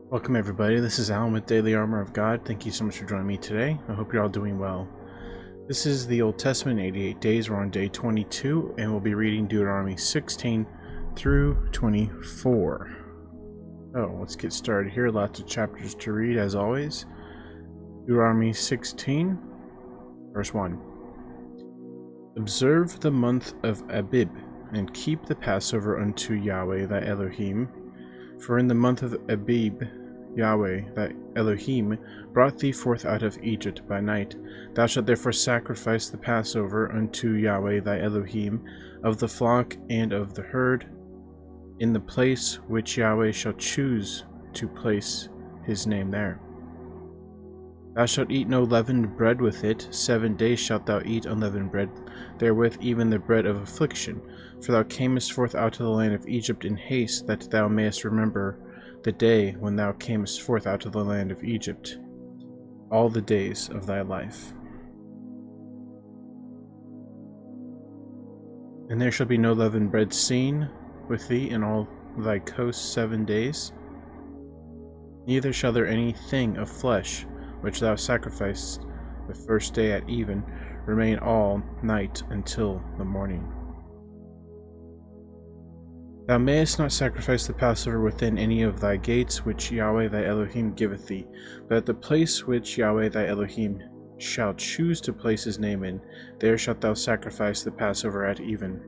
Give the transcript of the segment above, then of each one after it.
Welcome everybody, this is Alan with Daily Armor of God. Thank you so much for joining me today. I hope you're all doing well. This is the Old Testament, 88 days. We're on day 22, and we'll be reading Deuteronomy 16 through 24. Let's get started here. Lots of chapters to read as always. Deuteronomy 16, verse 1. Observe the month of Abib, and keep the Passover unto Yahweh thy Elohim. For in the month of Abib, Yahweh thy Elohim brought thee forth out of Egypt by night. Thou shalt therefore sacrifice the Passover unto Yahweh thy Elohim of the flock and of the herd, in the place which Yahweh shall choose to place his name there. Thou shalt eat no leavened bread with it. 7 days shalt thou eat unleavened bread therewith, even the bread of affliction. For thou camest forth out of the land of Egypt in haste, that thou mayest remember the day when thou camest forth out of the land of Egypt, all the days of thy life. And there shall be no leavened bread seen with thee in all thy coasts 7 days. Neither shall there anything of flesh which thou sacrificest the first day at even remain all night until the morning. Thou mayest not sacrifice the Passover within any of thy gates which Yahweh thy Elohim giveth thee, but at the place which Yahweh thy Elohim shall choose to place his name in, there shalt thou sacrifice the Passover at even,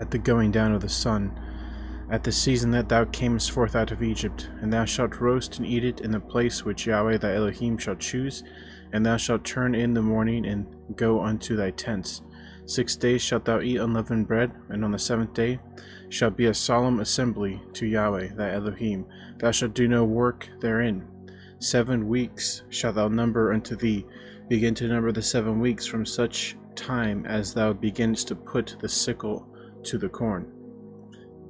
at the going down of the sun, at the season that thou camest forth out of Egypt. And thou shalt roast and eat it in the place which Yahweh thy Elohim shall choose, and thou shalt turn in the morning and go unto thy tents. 6 days shalt thou eat unleavened bread, and on the 7th day shall be a solemn assembly to Yahweh thy Elohim. Thou shalt do no work therein. 7 weeks shalt thou number unto thee. Begin to number the 7 weeks from such time as thou beginnest to put the sickle to the corn.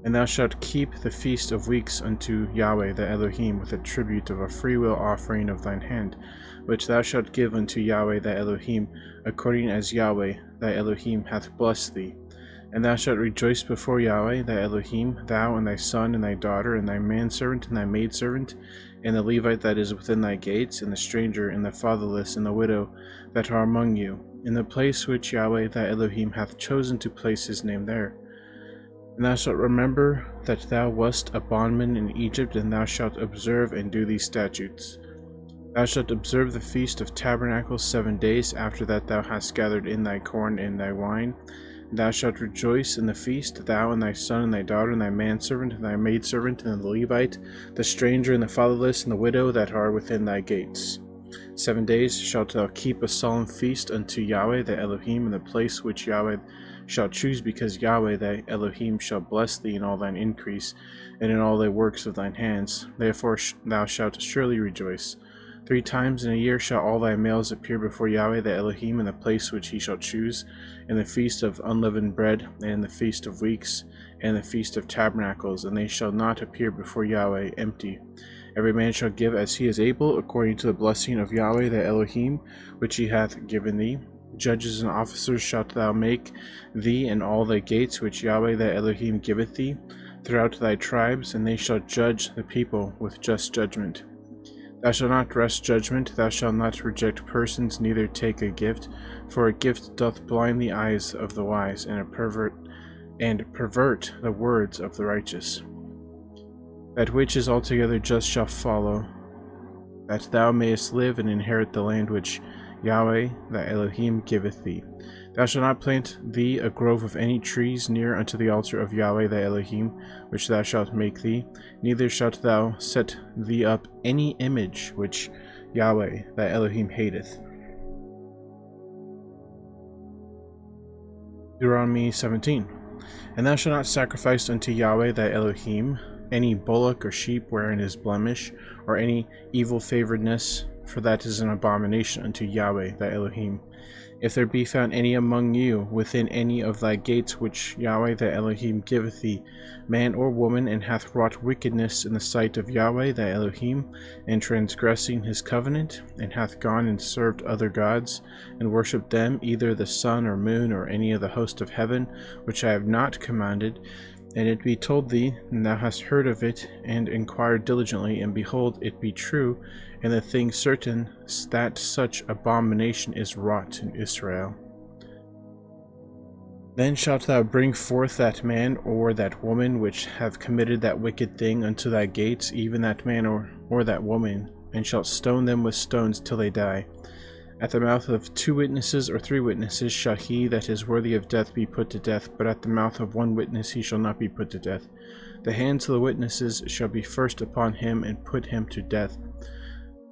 And thou shalt keep the feast of weeks unto Yahweh thy Elohim with a tribute of a freewill offering of thine hand, which thou shalt give unto Yahweh thy Elohim, according as Yahweh thy Elohim hath blessed thee. And thou shalt rejoice before Yahweh thy Elohim, thou and thy son and thy daughter, and thy manservant and thy maidservant, and the Levite that is within thy gates, and the stranger, and the fatherless, and the widow that are among you, in the place which Yahweh thy Elohim hath chosen to place his name there. And thou shalt remember that thou wast a bondman in Egypt, and thou shalt observe and do these statutes. Thou shalt observe the feast of tabernacles 7 days after that thou hast gathered in thy corn and thy wine. And thou shalt rejoice in the feast, thou and thy son and thy daughter, and thy manservant and thy maidservant, and the Levite, the stranger, and the fatherless, and the widow that are within thy gates. 7 days shalt thou keep a solemn feast unto Yahweh thy Elohim in the place which Yahweh shall choose, because Yahweh thy Elohim shall bless thee in all thine increase, and in all thy works of thine hands. Therefore thou shalt surely rejoice. 3 times in a year shall all thy males appear before Yahweh thy Elohim in the place which he shall choose, in the feast of unleavened bread, and in the feast of weeks, and the feast of tabernacles, and they shall not appear before Yahweh empty. Every man shall give as he is able, according to the blessing of Yahweh thy Elohim, which he hath given thee. Judges and officers shalt thou make thee in all thy gates which Yahweh thy Elohim giveth thee, throughout thy tribes, and they shall judge the people with just judgment. Thou shalt not wrest judgment, thou shalt not reject persons, neither take a gift, for a gift doth blind the eyes of the wise, and pervert the words of the righteous. That which is altogether just shall follow, that thou mayest live and inherit the land which Yahweh thy Elohim giveth thee. Thou shalt not plant thee a grove of any trees near unto the altar of Yahweh thy Elohim, which thou shalt make thee, neither shalt thou set thee up any image which Yahweh thy Elohim hateth. Deuteronomy 17. And thou shalt not sacrifice unto Yahweh thy Elohim any bullock or sheep wherein is blemish, or any evil favoredness, for that is an abomination unto Yahweh thy Elohim. If there be found any among you within any of thy gates which Yahweh thy Elohim giveth thee, man or woman, and hath wrought wickedness in the sight of Yahweh thy Elohim, and transgressing his covenant, and hath gone and served other gods, and worshipped them, either the sun or moon, or any of the host of heaven, which I have not commanded, and it be told thee, and thou hast heard of it, and inquired diligently, and behold, it be true, and the thing certain, that such abomination is wrought in Israel. Then shalt thou bring forth that man or that woman which have committed that wicked thing unto thy gates, even that man or that woman, and shalt stone them with stones till they die. At the mouth of 2 witnesses or 3 witnesses shall he that is worthy of death be put to death, but at the mouth of 1 witness he shall not be put to death. The hands of the witnesses shall be first upon him, and put him to death,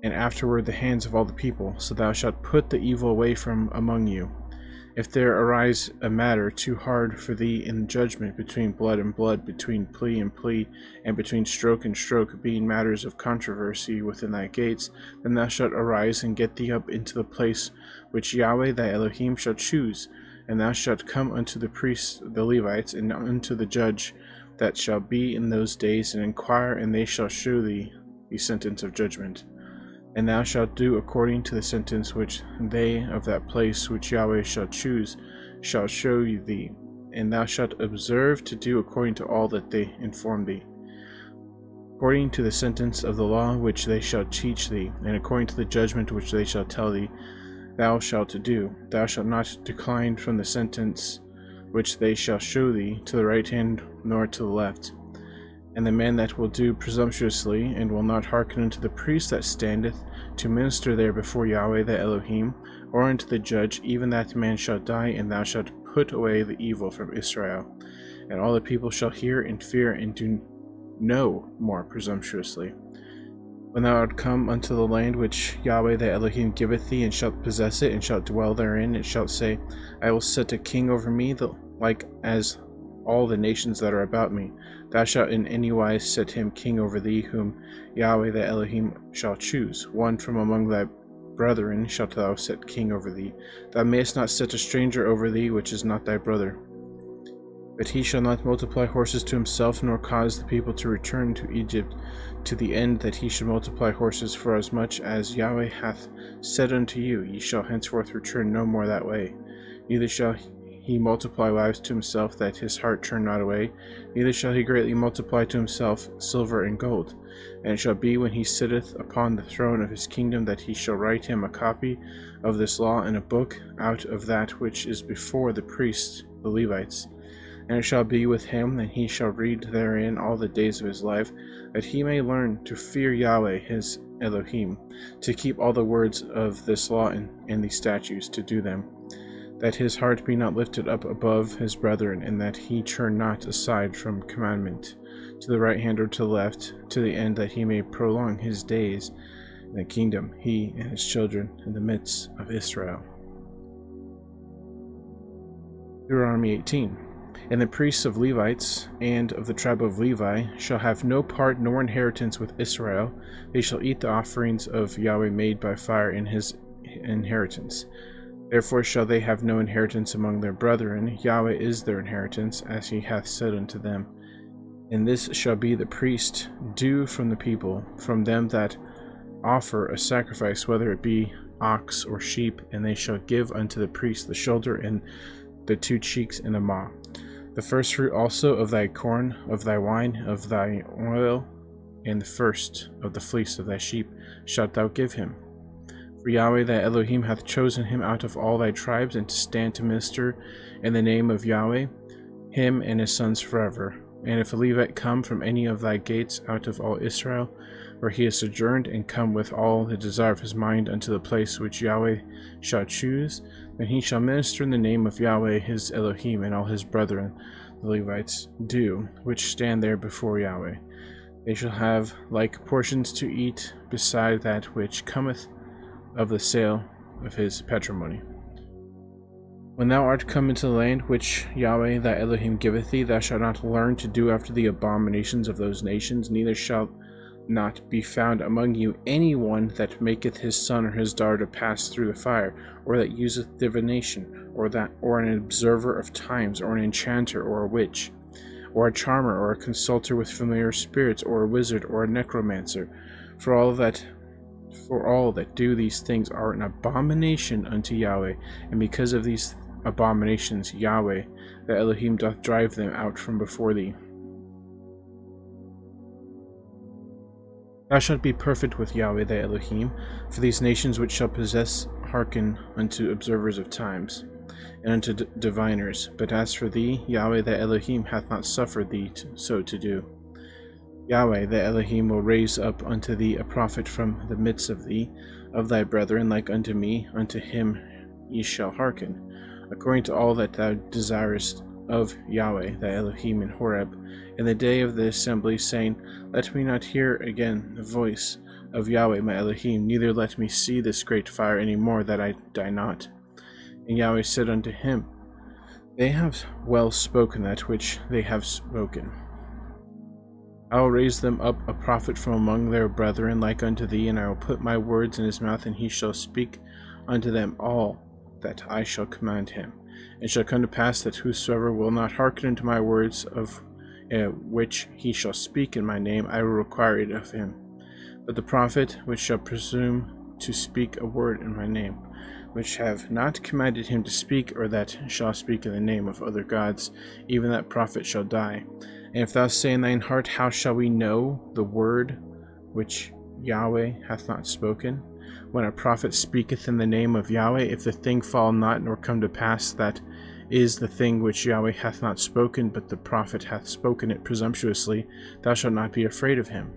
and afterward the hands of all the people. So thou shalt put the evil away from among you. If there arise a matter too hard for thee in judgment, between blood and blood, between plea and plea, and between stroke and stroke, being matters of controversy within thy gates, then thou shalt arise and get thee up into the place which Yahweh thy Elohim shall choose, and thou shalt come unto the priests, the Levites, and unto the judge that shall be in those days, and inquire, and they shall shew thee the sentence of judgment. And thou shalt do according to the sentence which they of that place which Yahweh shall choose shall show you thee, and thou shalt observe to do according to all that they inform thee, according to the sentence of the law which they shall teach thee, and according to the judgment which they shall tell thee, thou shalt do. Thou shalt not decline from the sentence which they shall show thee to the right hand nor to the left. And the man that will do presumptuously, and will not hearken unto the priest that standeth to minister there before Yahweh thy Elohim, or unto the judge, even that man shall die, and thou shalt put away the evil from Israel. And all the people shall hear and fear, and do no more presumptuously. When thou art come unto the land which Yahweh thy Elohim giveth thee, and shalt possess it, and shalt dwell therein, and shalt say, I will set a king over me, like as all the nations that are about me. Thou shalt in any wise set him king over thee, whom Yahweh thy Elohim shall choose. One from among thy brethren shalt thou set king over thee. Thou mayest not set a stranger over thee, which is not thy brother. But he shall not multiply horses to himself, nor cause the people to return to Egypt, to the end that he should multiply horses. For as much as Yahweh hath said unto you, ye shall henceforth return no more that way. Neither shall he multiply wives to himself, that his heart turn not away, neither shall he greatly multiply to himself silver and gold. And it shall be, when he sitteth upon the throne of his kingdom, that he shall write him a copy of this law in a book out of that which is before the priests, the Levites. And it shall be with him, and he shall read therein all the days of his life, that he may learn to fear Yahweh his Elohim, to keep all the words of this law and these statutes, to do them, that his heart be not lifted up above his brethren, and that he turn not aside from commandment, to the right hand or to the left, to the end that he may prolong his days in the kingdom, he and his children, in the midst of Israel. Deuteronomy 18. And the priests of Levites and of the tribe of Levi shall have no part nor inheritance with Israel. They shall eat the offerings of Yahweh made by fire in his inheritance. Therefore shall they have no inheritance among their brethren. Yahweh is their inheritance, as he hath said unto them. And this shall be the priest due from the people, from them that offer a sacrifice, whether it be ox or sheep, and they shall give unto the priest the shoulder and the 2 cheeks and a maw. The first fruit also of thy corn, of thy wine, of thy oil, and the first of the fleece of thy sheep shalt thou give him. For Yahweh thy Elohim hath chosen him out of all thy tribes, and to stand to minister in the name of Yahweh, him and his sons forever. And if a Levite come from any of thy gates out of all Israel, where he is sojourned, and come with all the desire of his mind unto the place which Yahweh shall choose, then he shall minister in the name of Yahweh his Elohim, and all his brethren, the Levites, do, which stand there before Yahweh. They shall have like portions to eat, beside that which cometh of the sale of his patrimony. When thou art come into the land which Yahweh thy Elohim giveth thee, thou shalt not learn to do after the abominations of those nations, neither shalt not be found among you any one that maketh his son or his daughter to pass through the fire, or that useth divination, or an observer of times, or an enchanter, or a witch, or a charmer, or a consulter with familiar spirits, or a wizard, or a necromancer. For all that do these things are an abomination unto Yahweh, and because of these abominations Yahweh the Elohim doth drive them out from before thee. Thou shalt be perfect with Yahweh thy Elohim, for these nations which shall possess hearken unto observers of times, and unto diviners. But as for thee, Yahweh thy Elohim hath not suffered thee so to do. Yahweh thy Elohim will raise up unto thee a prophet from the midst of thee, of thy brethren, like unto me, unto him ye shall hearken, according to all that thou desirest of Yahweh thy Elohim in Horeb, in the day of the assembly, saying, Let me not hear again the voice of Yahweh my Elohim, neither let me see this great fire any more, that I die not. And Yahweh said unto him, They have well spoken that which they have spoken. I will raise them up a prophet from among their brethren like unto thee, and I will put my words in his mouth, and he shall speak unto them all that I shall command him. It shall come to pass that whosoever will not hearken unto my words, of which he shall speak in my name, I will require it of him. But the prophet which shall presume to speak a word in my name, which have not commanded him to speak, or that shall speak in the name of other gods, even that prophet shall die. And if thou say in thine heart, How shall we know the word which Yahweh hath not spoken? When a prophet speaketh in the name of Yahweh, if the thing fall not, nor come to pass, that is the thing which Yahweh hath not spoken, but the prophet hath spoken it presumptuously, thou shalt not be afraid of him.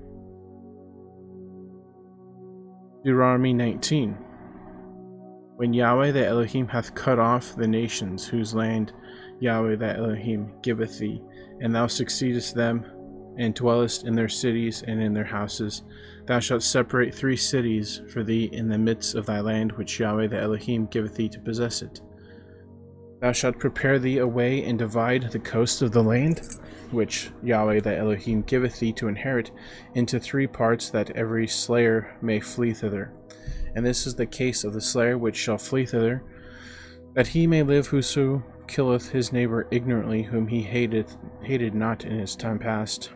Deuteronomy 19. When Yahweh thy Elohim hath cut off the nations whose land Yahweh thy Elohim giveth thee, and thou succeedest them, and dwellest in their cities and in their houses, thou shalt separate 3 cities for thee in the midst of thy land, which Yahweh thy Elohim giveth thee to possess it. Thou shalt prepare thee a way, and divide the coast of the land, which Yahweh thy Elohim giveth thee to inherit, into 3 parts, that every slayer may flee thither. And this is the case of the slayer which shall flee thither, that he may live whoso killeth his neighbor ignorantly, whom he hated not in his time past.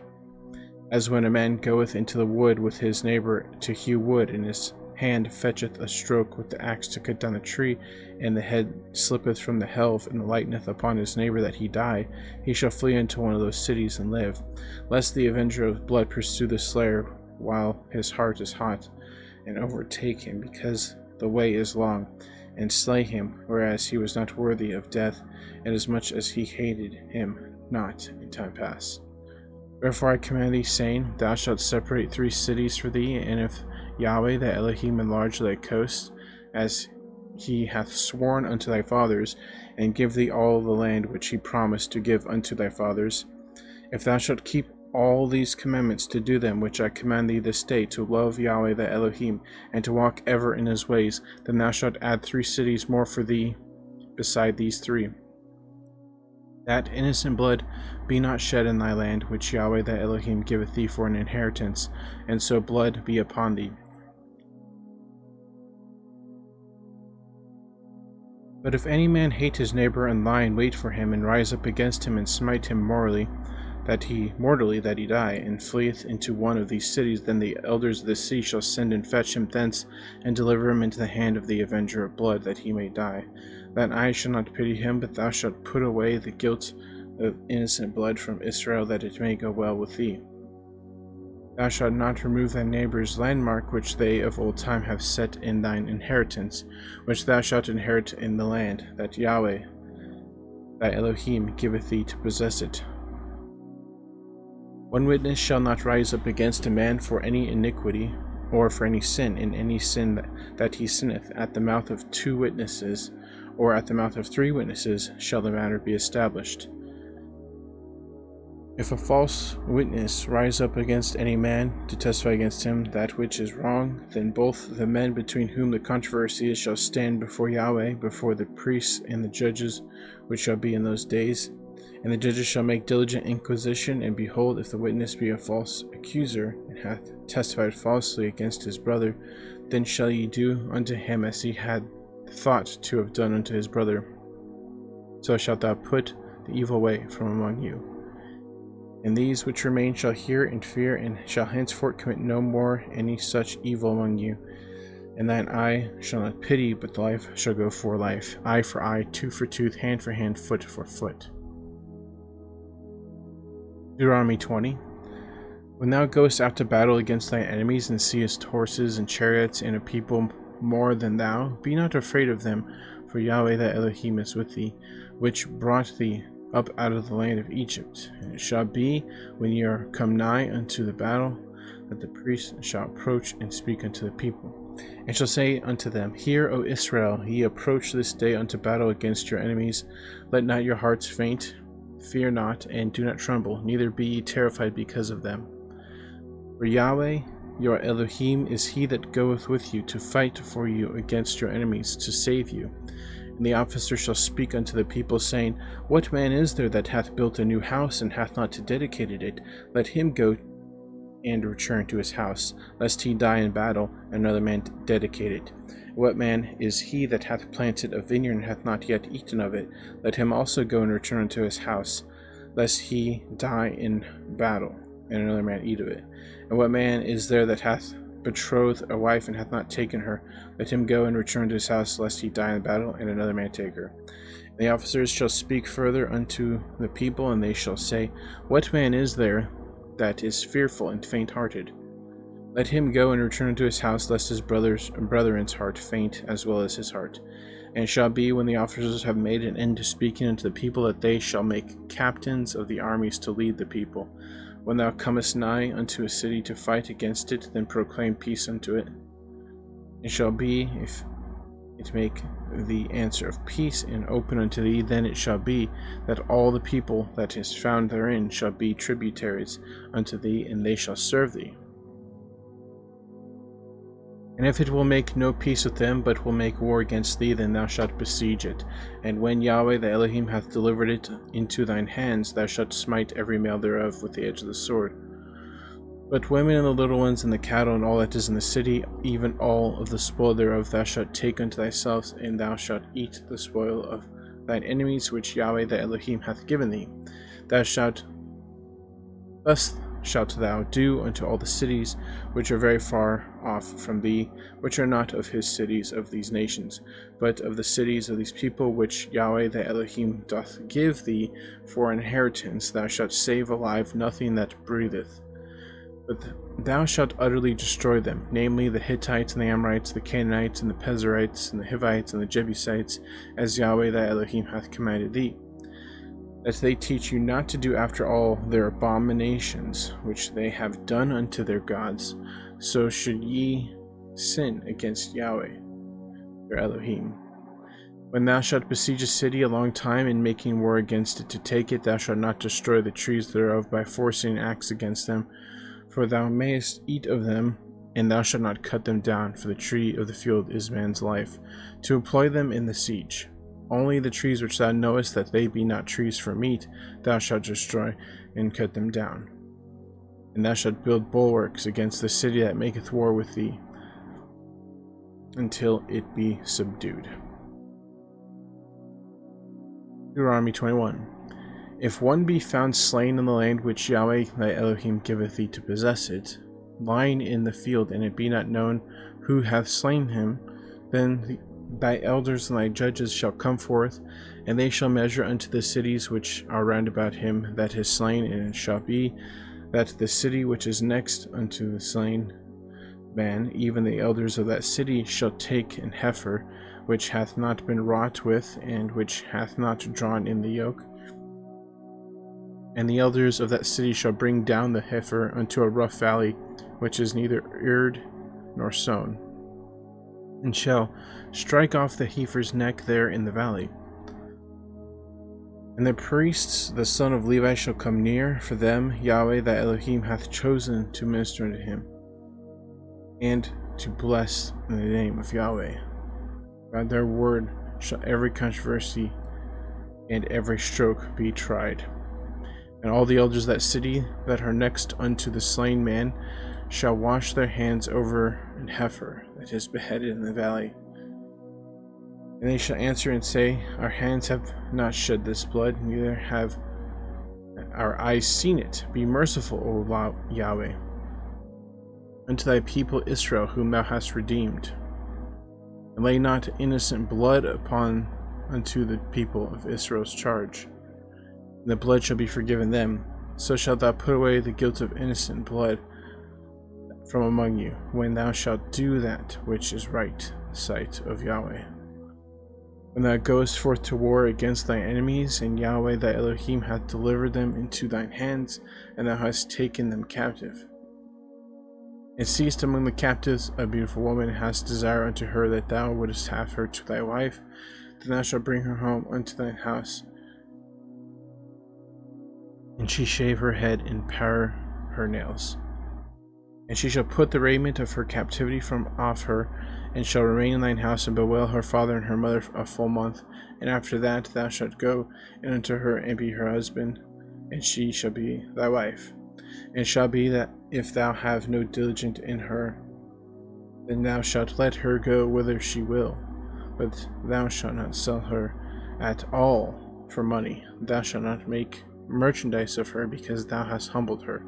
As when a man goeth into the wood with his neighbor to hew wood, and his hand fetcheth a stroke with the axe to cut down the tree, and the head slippeth from the helve, and lighteneth upon his neighbor that he die, he shall flee into one of those cities and live, lest the avenger of blood pursue the slayer while his heart is hot, and overtake him, because the way is long, and slay him, whereas he was not worthy of death, inasmuch as he hated him not in time past. Wherefore I command thee, saying, Thou shalt separate 3 cities for thee, and if Yahweh thy Elohim enlarge thy coast, as he hath sworn unto thy fathers, and give thee all the land which he promised to give unto thy fathers, if thou shalt keep all these commandments to do them which I command thee this day, to love Yahweh thy Elohim, and to walk ever in his ways, then thou shalt add 3 cities more for thee beside these 3, that innocent blood be not shed in thy land, which Yahweh thy Elohim giveth thee for an inheritance, and so blood be upon thee. But if any man hate his neighbor, and lie in wait for him, and rise up against him, and smite him mortally that he die, and fleeth into one of these cities, then the elders of the city shall send and fetch him thence, and deliver him into the hand of the avenger of blood, that he may die. That I shall not pity him, but thou shalt put away the guilt of innocent blood from Israel, that it may go well with thee. Thou shalt not remove thy neighbor's landmark, which they of old time have set in thine inheritance, which thou shalt inherit in the land, that Yahweh thy Elohim giveth thee to possess it. One witness shall not rise up against a man for any iniquity, or for any sin. In any sin that he sinneth, at the mouth of 2 witnesses, or at the mouth of 3 witnesses, shall the matter be established. If a false witness rise up against any man to testify against him that which is wrong, then both the men between whom the controversy is shall stand before Yahweh, before the priests and the judges which shall be in those days. And the judges shall make diligent inquisition, and behold, if the witness be a false accuser, and hath testified falsely against his brother, then shall ye do unto him as he had thought to have done unto his brother. So shalt thou put the evil way from among you. And these which remain shall hear and fear, and shall henceforth commit no more any such evil among you. And thine eye shall not pity, but the life shall go for life, eye for eye, tooth for tooth, hand for hand, foot for foot. Deuteronomy 20. When thou goest out to battle against thy enemies, and seest horses and chariots and a people more than thou, be not afraid of them, for Yahweh thy Elohim is with thee, which brought thee up out of the land of Egypt. And it shall be, when ye are come nigh unto the battle, that the priest shall approach and speak unto the people, and shall say unto them, Hear, O Israel, ye approach this day unto battle against your enemies. Let not your hearts faint, fear not, and do not tremble, neither be ye terrified because of them. For Yahweh your Elohim is he that goeth with you to fight for you against your enemies, to save you. And the officer shall speak unto the people, saying, What man is there that hath built a new house, and hath not dedicated it? Let him go and return to his house, lest he die in battle, and another man dedicate it. What man is he that hath planted a vineyard, and hath not yet eaten of it? Let him also go and return unto his house, lest he die in battle, and another man eat of it. And what man is there that hath betrothed a wife, and hath not taken her? Let him go and return to his house, lest he die in battle, and another man take her. And the officers shall speak further unto the people, and they shall say, What man is there that is fearful and faint-hearted? Let him go and return unto his house, lest his brethren's heart faint as well as his heart. And it shall be, when the officers have made an end to speaking unto the people, that they shall make captains of the armies to lead the people. When thou comest nigh unto a city to fight against it, then proclaim peace unto it. It shall be, if it make the answer of peace and open unto thee, then it shall be that all the people that is found therein shall be tributaries unto thee, and they shall serve thee. And if it will make no peace with them, but will make war against thee, then thou shalt besiege it. And when Yahweh thy Elohim hath delivered it into thine hands, thou shalt smite every male thereof with the edge of the sword. But women and the little ones and the cattle and all that is in the city, even all of the spoil thereof, thou shalt take unto thyself, and thou shalt eat the spoil of thine enemies, which Yahweh thy Elohim hath given thee. Thus shalt thou do unto all the cities which are very far off from thee, which are not of his cities of these nations, but of the cities of these people which Yahweh thy Elohim doth give thee for an inheritance. Thou shalt save alive nothing that breatheth, but thou shalt utterly destroy them, namely the Hittites and the Amorites, the Canaanites and the Perizzites and the Hivites and the Jebusites, as Yahweh thy Elohim hath commanded thee, that they teach you not to do after all their abominations which they have done unto their gods. So should ye sin against Yahweh your Elohim. When thou shalt besiege a city a long time, in making war against it to take it, thou shalt not destroy the trees thereof by forcing an axe against them, for thou mayest eat of them, and thou shalt not cut them down, for the tree of the field is man's life, to employ them in the siege. Only the trees which thou knowest that they be not trees for meat, thou shalt destroy and cut them down. And thou shalt build bulwarks against the city that maketh war with thee, until it be subdued. Deuteronomy 21. If one be found slain in the land which Yahweh thy Elohim giveth thee to possess it, lying in the field, and it be not known who hath slain him, then thy elders and thy judges shall come forth, and they shall measure unto the cities which are round about him that is slain. And it shall be that the city which is next unto the slain man, even the elders of that city, shall take an heifer which hath not been wrought with, and which hath not drawn in the yoke. And the elders of that city shall bring down the heifer unto a rough valley, which is neither eared nor sown, and shall strike off the heifer's neck there in the valley. And the priests, the son of Levi, shall come near, for them Yahweh thy Elohim hath chosen to minister unto him, and to bless in the name of Yahweh. By their word shall every controversy and every stroke be tried. And all the elders of that city that are next unto the slain man shall wash their hands over an heifer that is beheaded in the valley. And they shall answer and say, Our hands have not shed this blood, neither have our eyes seen it. Be merciful, O Yahweh, unto thy people Israel, whom thou hast redeemed. And lay not innocent blood unto the people of Israel's charge. And the blood shall be forgiven them, So shalt thou put away the guilt of innocent blood from among you, when thou shalt do that which is right in the sight of Yahweh. When thou goest forth to war against thy enemies, and Yahweh thy Elohim hath delivered them into thine hands, and thou hast taken them captive, and seest among the captives a beautiful woman, and hast desire unto her that thou wouldest have her to thy wife, then thou shalt bring her home unto thine house, and she shave her head and pare her nails. And she shall put the raiment of her captivity from off her, and shall remain in thine house, and bewail her father and her mother a full month. And after that thou shalt go in unto her, and be her husband, and she shall be thy wife. And it shall be that if thou have no diligence in her, then thou shalt let her go whither she will, but thou shalt not sell her at all for money. Thou shalt not make merchandise of her, because thou hast humbled her.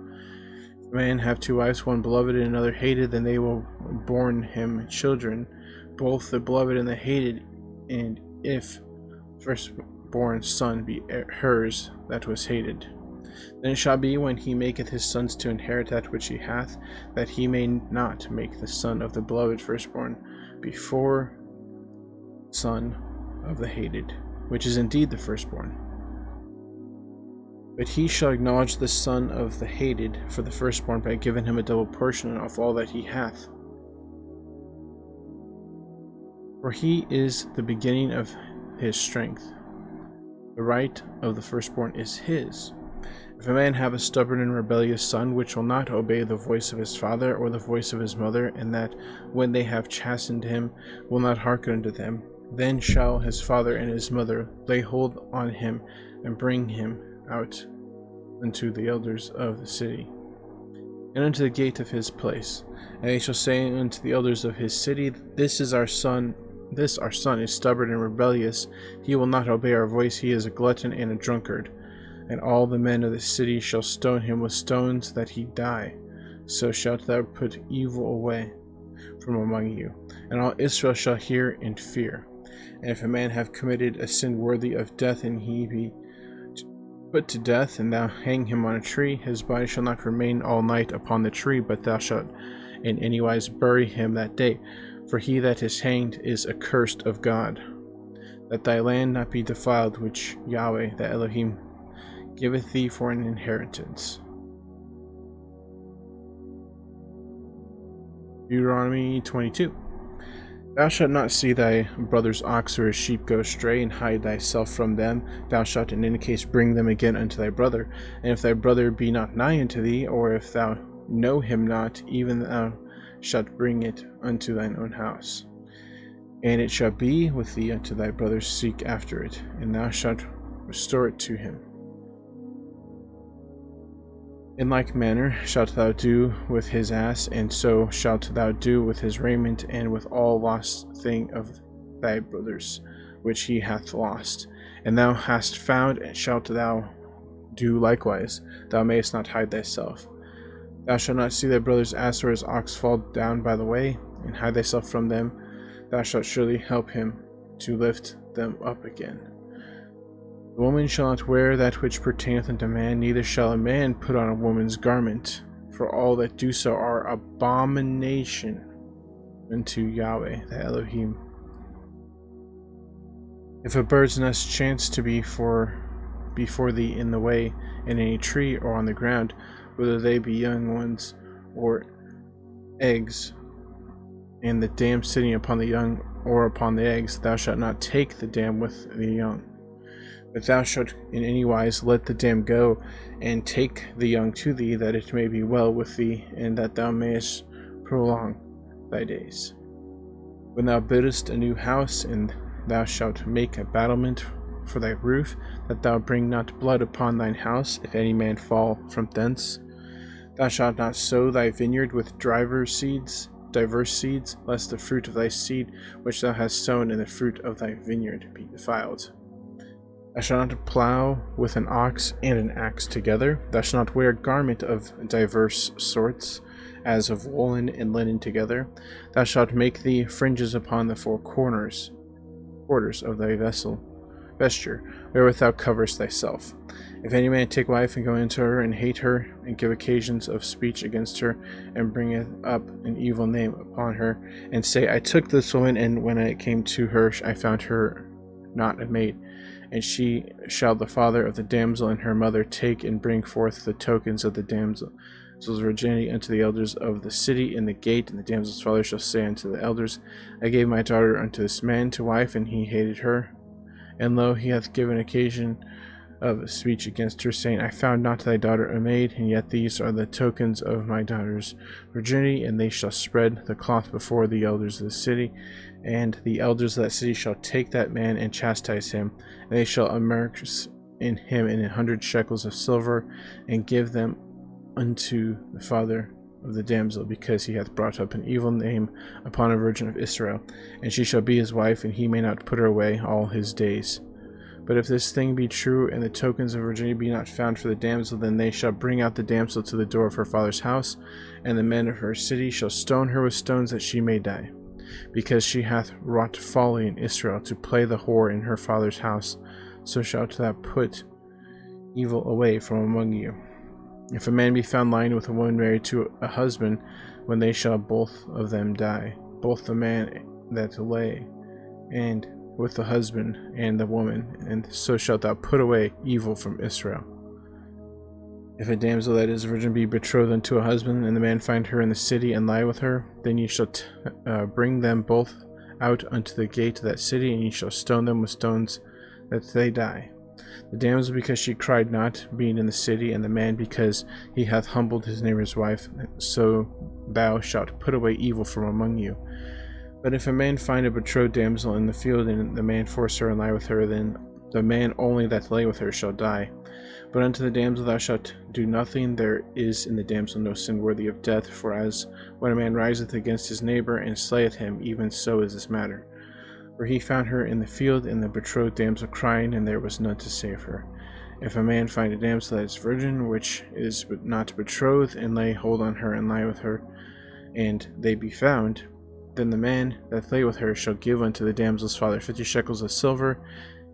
If a man have two wives, one beloved and another hated, then they will born him children, both the beloved and the hated. And if firstborn son be hers that was hated, then it shall be, when he maketh his sons to inherit that which he hath, that he may not make the son of the beloved firstborn before son of the hated, which is indeed the firstborn. But he shall acknowledge the son of the hated for the firstborn by giving him a double portion of all that he hath. For he is the beginning of his strength. The right of the firstborn is his. If a man have a stubborn and rebellious son, which will not obey the voice of his father or the voice of his mother, and that, when they have chastened him, will not hearken unto them, then shall his father and his mother lay hold on him, and bring him out unto the elders of the city, and unto the gate of his place. And they shall say unto the elders of his city, This our son is stubborn and rebellious. He will not obey our voice. He is a glutton and a drunkard. And all the men of the city shall stone him with stones, that he die. So shalt thou put evil away from among you, and all Israel shall hear and fear. And if a man have committed a sin worthy of death, and he be put to death, and thou hang him on a tree, his body shall not remain all night upon the tree, but thou shalt in any wise bury him that day. For he that is hanged is accursed of God, that thy land not be defiled, which Yahweh the Elohim giveth thee for an inheritance. Deuteronomy 22. Thou shalt not see thy brother's ox or his sheep go astray, and hide thyself from them. Thou shalt in any case bring them again unto thy brother. And if thy brother be not nigh unto thee, or if thou know him not, even thou shalt bring it unto thine own house. And it shall be with thee unto thy brother seek after it, and thou shalt restore it to him. In like manner shalt thou do with his ass, and so shalt thou do with his raiment, and with all lost thing of thy brother's, which he hath lost. And thou hast found, and shalt thou do likewise. Thou mayest not hide thyself. Thou shalt not see thy brother's ass or his ox fall down by the way, and hide thyself from them. Thou shalt surely help him to lift them up again. The woman shall not wear that which pertaineth unto man, neither shall a man put on a woman's garment, for all that do so are abomination unto Yahweh the Elohim. If a bird's nest chance to be before thee in the way, in any tree or on the ground, whether they be young ones or eggs, and the dam sitting upon the young or upon the eggs, thou shalt not take the dam with the young. But thou shalt in any wise let the dam go, and take the young to thee, that it may be well with thee, and that thou mayest prolong thy days. When thou buildest a new house, and thou shalt make a battlement for thy roof, that thou bring not blood upon thine house, if any man fall from thence. Thou shalt not sow thy vineyard with diverse seeds, lest the fruit of thy seed which thou hast sown in the fruit of thy vineyard be defiled. Thou shalt not plow with an ox and an axe together. Thou shalt not wear a garment of diverse sorts, as of woolen and linen together. Thou shalt make thee fringes upon the four quarters of thy vessel. vesture, wherewith thou coverest thyself. If any man take wife and go into her, and hate her, and give occasions of speech against her, and bringeth up an evil name upon her, and say, I took this woman, and when I came to her, I found her not a maid, and she shall the father of the damsel and her mother take and bring forth the tokens of the damsel's virginity unto the elders of the city in the gate, and the damsel's father shall say unto the elders, I gave my daughter unto this man to wife, and he hated her. And lo, he hath given occasion of speech against her, saying, I found not thy daughter a maid, and yet these are the tokens of my daughter's virginity, and they shall spread the cloth before the elders of the city, and the elders of that city shall take that man and chastise him, and they shall immerse in him in 100 shekels of silver, and give them unto the father of the damsel, because he hath brought up an evil name upon a virgin of Israel, and she shall be his wife, and he may not put her away all his days. But if this thing be true, and the tokens of virginity be not found for the damsel, then they shall bring out the damsel to the door of her father's house, and the men of her city shall stone her with stones that she may die, because she hath wrought folly in Israel to play the whore in her father's house. So shalt thou put evil away from among you. If a man be found lying with a woman married to a husband, when they shall both of them die, both the man that lay and with the husband and the woman, and so shalt thou put away evil from Israel. If a damsel that is a virgin be betrothed unto a husband, and the man find her in the city and lie with her, then ye shall bring them both out unto the gate of that city, and ye shall stone them with stones that they die. The damsel because she cried not, being in the city, and the man because he hath humbled his neighbor's wife, so thou shalt put away evil from among you. But if a man find a betrothed damsel in the field, and the man force her and lie with her, then the man only that lay with her shall die. But unto the damsel thou shalt do nothing. There is in the damsel no sin worthy of death, for as when a man riseth against his neighbor and slayeth him, even so is this matter. For he found her in the field, and the betrothed damsel crying, and there was none to save her. If a man find a damsel that is virgin, which is not betrothed, and lay hold on her and lie with her, and they be found, then the man that lay with her shall give unto the damsel's father 50 shekels of silver,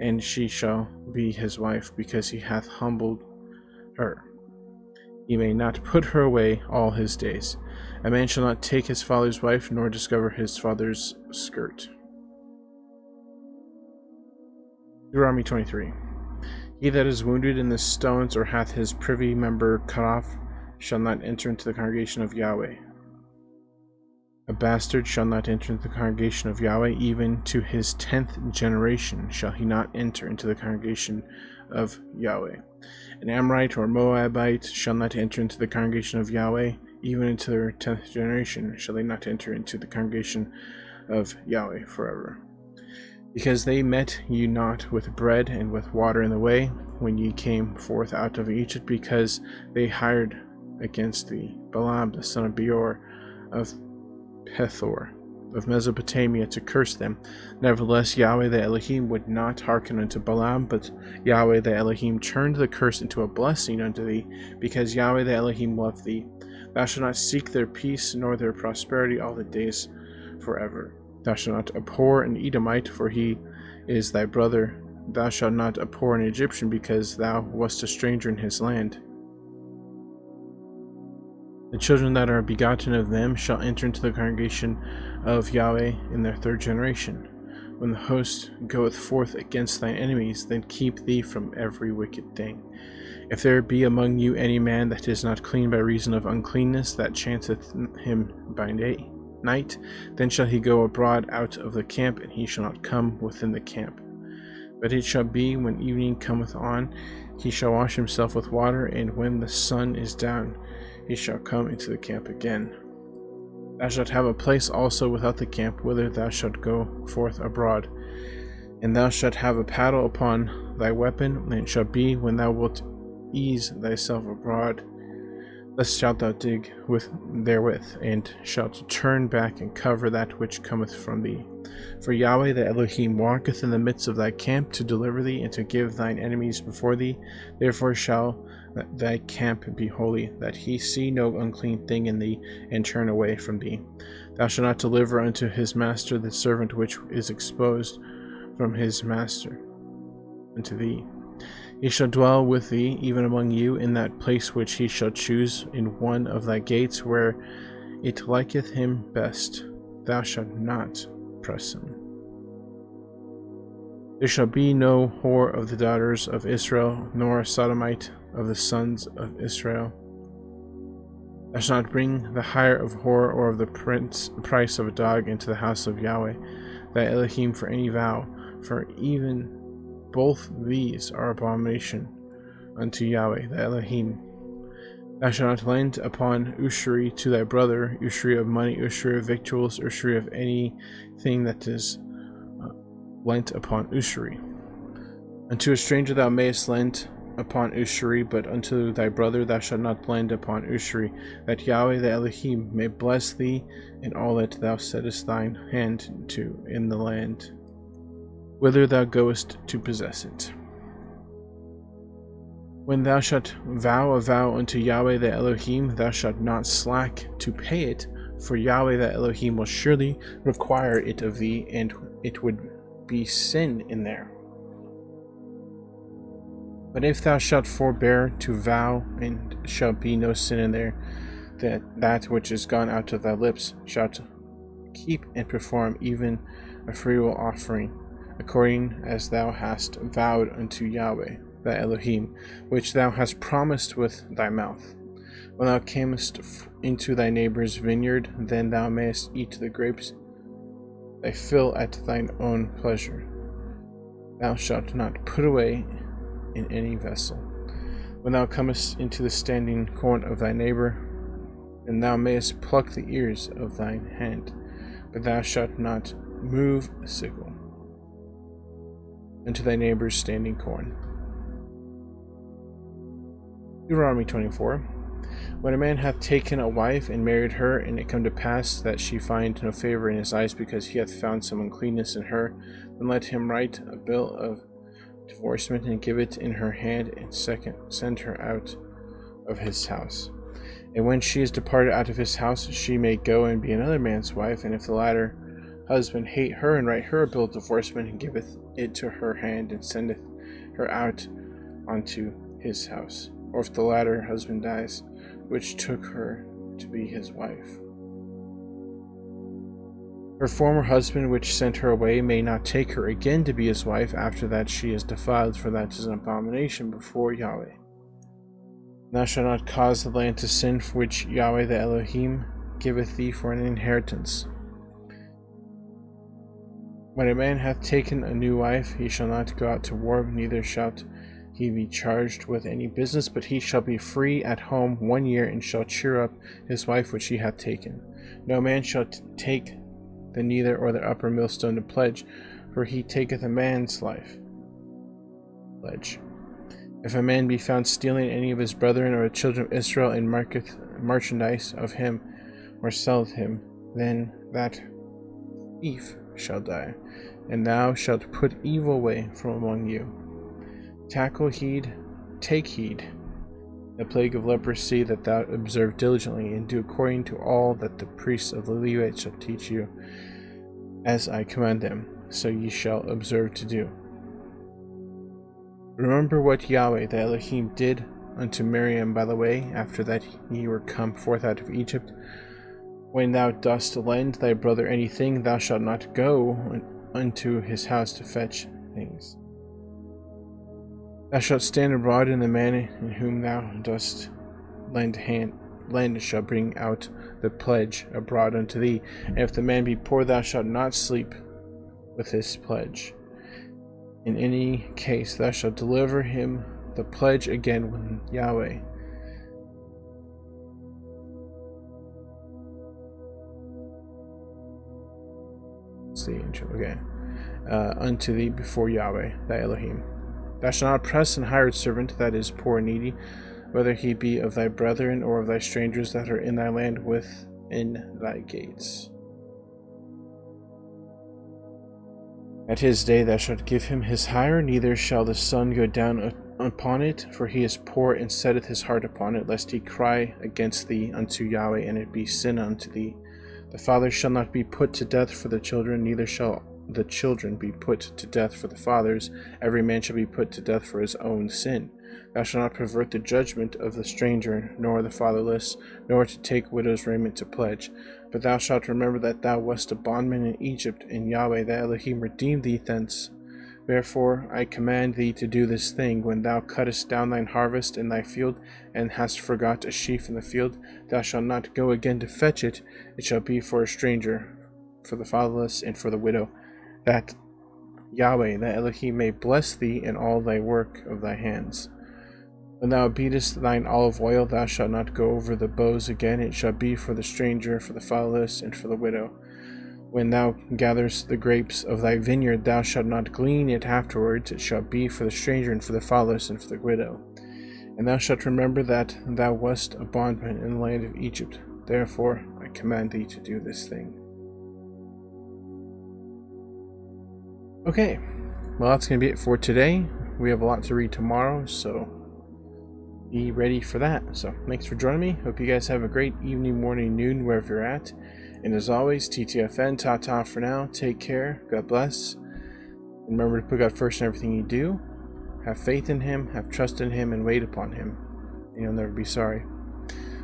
and she shall be his wife, because he hath humbled her. He may not put her away all his days. A man shall not take his father's wife, nor discover his father's skirt. Deuteronomy 23. He that is wounded in the stones, or hath his privy member cut off, shall not enter into the congregation of Yahweh. A bastard shall not enter into the congregation of Yahweh, even to his 10th generation shall he not enter into the congregation of Yahweh. An Amorite or Moabite shall not enter into the congregation of Yahweh, even into their 10th generation shall they not enter into the congregation of Yahweh forever. Because they met you not with bread and with water in the way, when ye came forth out of Egypt, because they hired against thee Balaam the son of Beor of Pethor of Mesopotamia to curse them. Nevertheless, Yahweh the Elohim would not hearken unto Balaam, but Yahweh the Elohim turned the curse into a blessing unto thee, because Yahweh the Elohim loved thee. Thou shalt not seek their peace nor their prosperity all the days forever. Thou shalt not abhor an Edomite, for he is thy brother. Thou shalt not abhor an Egyptian, because thou wast a stranger in his land. The children that are begotten of them shall enter into the congregation of Yahweh in their 3rd generation. When the host goeth forth against thine enemies, then keep thee from every wicked thing. If there be among you any man that is not clean by reason of uncleanness, that chanceth him by night, then shall he go abroad out of the camp, and he shall not come within the camp. But it shall be, when evening cometh on, he shall wash himself with water, and when the sun is down, he shall come into the camp again. Thou shalt have a place also without the camp, whither thou shalt go forth abroad. And thou shalt have a paddle upon thy weapon, and it shall be, when thou wilt ease thyself abroad, thus shalt thou dig therewith, and shalt turn back and cover that which cometh from thee. For Yahweh the Elohim walketh in the midst of thy camp, to deliver thee, and to give thine enemies before thee. Therefore shall thy camp be holy, that he see no unclean thing in thee, and turn away from thee. Thou shalt not deliver unto his master the servant which is exposed from his master. unto thee. He shall dwell with thee, even among you, in that place which he shall choose in one of thy gates, where it liketh him best. Thou shalt not press him. There shall be no whore of the daughters of Israel, nor a sodomite of the sons of Israel. Thou shalt not bring the hire of whore or of the price of a dog into the house of Yahweh thy Elohim for any vow, for even both these are abomination unto Yahweh thy Elohim. Thou shalt not lend upon usury to thy brother, usury of money, usury of victuals, usury of anything that is lent upon usury. Unto a stranger thou mayest lend upon usury, but unto thy brother thou shalt not lend upon usury, that Yahweh thy Elohim may bless thee in all that thou settest thine hand to in the land, whither thou goest to possess it. When thou shalt vow a vow unto Yahweh thy Elohim, thou shalt not slack to pay it, for Yahweh thy Elohim will surely require it of thee, and it would be sin in there. But if thou shalt forbear to vow, and shall be no sin in there, that which is gone out of thy lips shalt keep and perform, even a freewill offering, according as thou hast vowed unto Yahweh thy Elohim, which thou hast promised with thy mouth. When thou camest into thy neighbor's vineyard, then thou mayest eat the grapes thy fill at thine own pleasure. Thou shalt not put away in any vessel. When thou comest into the standing corn of thy neighbor, then thou mayest pluck the ears of thine hand, but thou shalt not move a sickle into thy neighbor's standing corn. Deuteronomy 24. When a man hath taken a wife and married her, and it come to pass that she find no favor in his eyes, because he hath found some uncleanness in her, then let him write a bill of divorcement and give it in her hand, and send her out of his house. And when she is departed out of his house, she may go and be another man's wife. And if the latter husband hate her, and write her a bill of divorcement, and giveth it to her hand, and sendeth her out unto his house. Or if the latter husband dies, which took her to be his wife, her former husband which sent her away may not take her again to be his wife after that she is defiled, for that is an abomination before Yahweh. Thou shalt not cause the land to sin, which Yahweh the Elohim giveth thee for an inheritance. When a man hath taken a new wife, he shall not go out to war, neither shalt he be charged with any business, but he shall be free at home 1 year, and shall cheer up his wife which he hath taken. No man shall take the nether or the upper millstone to pledge, for he taketh a man's life. Pledge. If a man be found stealing any of his brethren or the children of Israel, and marketh merchandise of him, or selleth him, then that thief shall die, and thou shalt put evil away from among you. Take heed, the plague of leprosy, that thou observe diligently, and do according to all that the priests of the Levites shall teach you, as I command them, so ye shall observe to do. Remember what Yahweh the Elohim did unto Miriam by the way, after that ye were come forth out of Egypt. When thou dost lend thy brother anything, thou shalt not go unto his house to fetch things. Thou shalt stand abroad, and the man in whom thou dost lend shall bring out the pledge abroad unto thee. And if the man be poor, thou shalt not sleep with his pledge. In any case, thou shalt deliver him the pledge again when Yahweh unto thee before Yahweh thy Elohim. Thou shalt not oppress an hired servant that is poor and needy, whether he be of thy brethren or of thy strangers that are in thy land within thy gates. At his day thou shalt give him his hire, neither shall the sun go down upon it, for he is poor, and setteth his heart upon it, lest he cry against thee unto Yahweh, and it be sin unto thee. The father shall not be put to death for the children, neither shall the children be put to death for the fathers, every man shall be put to death for his own sin. Thou shalt not pervert the judgment of the stranger, nor the fatherless, nor to take widow's raiment to pledge. But thou shalt remember that thou wast a bondman in Egypt, and Yahweh thy Elohim redeemed thee thence. Wherefore I command thee to do this thing: when thou cuttest down thine harvest in thy field, and hast forgot a sheaf in the field, thou shalt not go again to fetch it. It shall be for a stranger, for the fatherless, and for the widow, that Yahweh thy Elohim may bless thee in all thy work of thy hands. When thou beatest thine olive oil, thou shalt not go over the boughs again. It shall be for the stranger, for the fatherless, and for the widow. When thou gatherest the grapes of thy vineyard, thou shalt not glean it afterwards. It shall be for the stranger, and for the fatherless, and for the widow. And thou shalt remember that thou wast a bondman in the land of Egypt. Therefore I command thee to do this thing. Okay, well, that's going to be it for today. We have a lot to read tomorrow, so be ready for that. So thanks for joining me. Hope you guys have a great evening, morning, noon, wherever you're at. And as always, TTFN, ta-ta for now. Take care. God bless. And remember to put God first in everything you do. Have faith in Him, have trust in Him, and wait upon Him. And you'll never be sorry.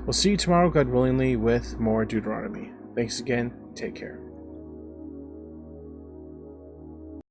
We'll see you tomorrow, God willingly, with more Deuteronomy. Thanks again. Take care.